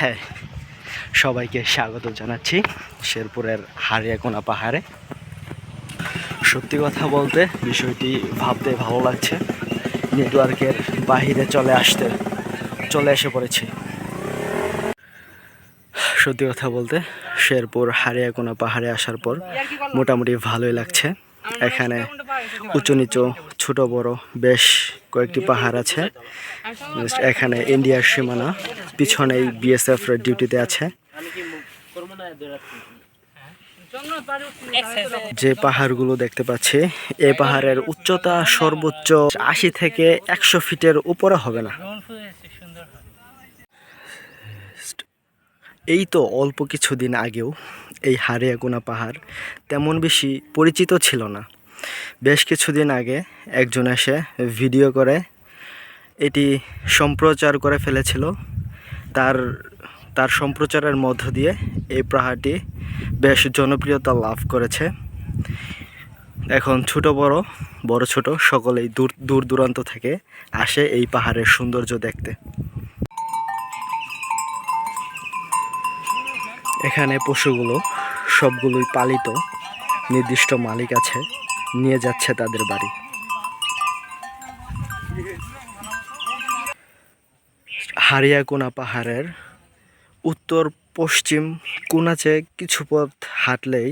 হ্যাঁ, সবাইকে স্বাগত জানাচ্ছি শেরপুরের হারিয়াকোনা পাহাড়ে। সত্যি কথা বলতে বিষয়টি ভাবতে ভালো লাগছে। নেটওয়ার্কের বাহিরে চলে এসে পড়েছি। সত্যি কথা বলতে শেরপুর হারিয়াকোনা পাহাড়ে আসার পর মোটামুটি ভালোই লাগছে। এখানে উঁচু নিচু ছোট বড় বেশ কয়েকটি পাহাড় আছে। এখানে ইন্ডিয়ার সীমানা, পিছনেই বিএসএফ ডিউটিতে আছে। যে পাহাড়গুলো দেখতে পাচ্ছি, এই পাহাড়ের উচ্চতা সর্বোচ্চ 80 থেকে 100 ফিটের উপরে হবে না। এই তো অল্প কিছুদিন আগেও এই হারিয়াকোনা পাহাড় তেমন বেশি পরিচিত ছিল না। বেশ কিছুদিন আগে একজন এসে ভিডিও করে এটি সম্প্রচার করে ফেলেছিল। তার সম্প্রচারের মধ্য দিয়ে এই পাহাড়টি বেশ জনপ্রিয়তা লাভ করেছে। এখন ছোট বড় ছোট সকলেই দূর দূরান্ত থেকে আসে এই পাহাড়ের সৌন্দর্য দেখতে। এখানে পশুগুলো সবগুলোই পালিত, নির্দিষ্ট মালিক আছে, নিয়ে যাচ্ছে তাদের বাড়ি। হারিয়াকোনা পাহাড়ের উত্তর পশ্চিম কোণাচে কিছু পথ হাঁটলেই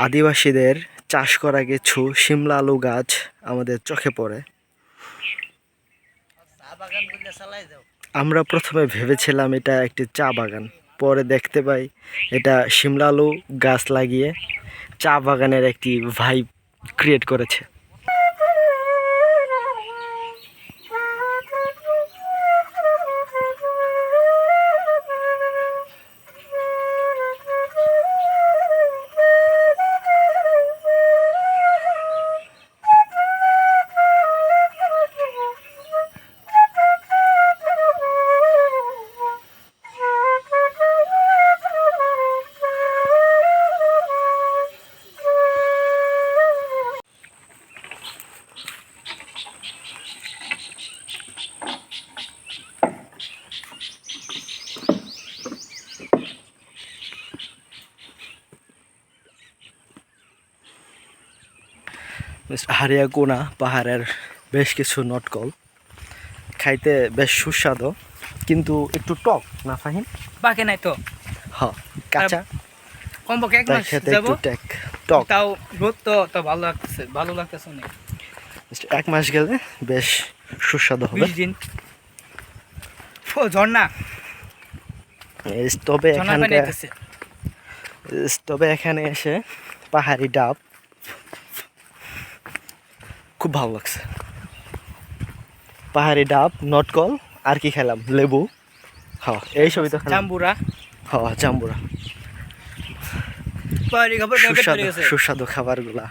আদিবাসীদের চাষ করা কিছু শিমলা আলু গাছ আমাদের চোখে পড়ে। আমরা প্রথমে ভেবেছিলাম এটা একটি চা বাগান, পরে দেখতে পাই এটা শিমলা আলু গাছ লাগিয়ে চা বাগানের একটি ভাইব ক্রিয়েট করেছে। হারিয়াকোনা পাহাড়ের বেশ কিছু নটকল খাইতে বেশ সুস্বাদু, কিন্তু একটু টক না ফাহিম? বাকি নাই তো। হ্যাঁ, কাঁচা কমপক্ষে এক মাস খেতে যাব, একটু টক। তাও রোদ তো ভালো লাগতেছে না। 1 মাস গেলে বেশ সুস্বাদু হবে। 20 দিন ঝর্ণা তবে এখানে এসে পাহাড়ি ডাব খুব ভালো লাগছে। পাহাড়ি ডাব, নটকল, আর কি খেলাম, লেবু। হ্যাঁ, এই সবই তো জাম্বুরা। হ্যাঁ, জাম্বুরা। সুস্বাদু খাবারগুলা।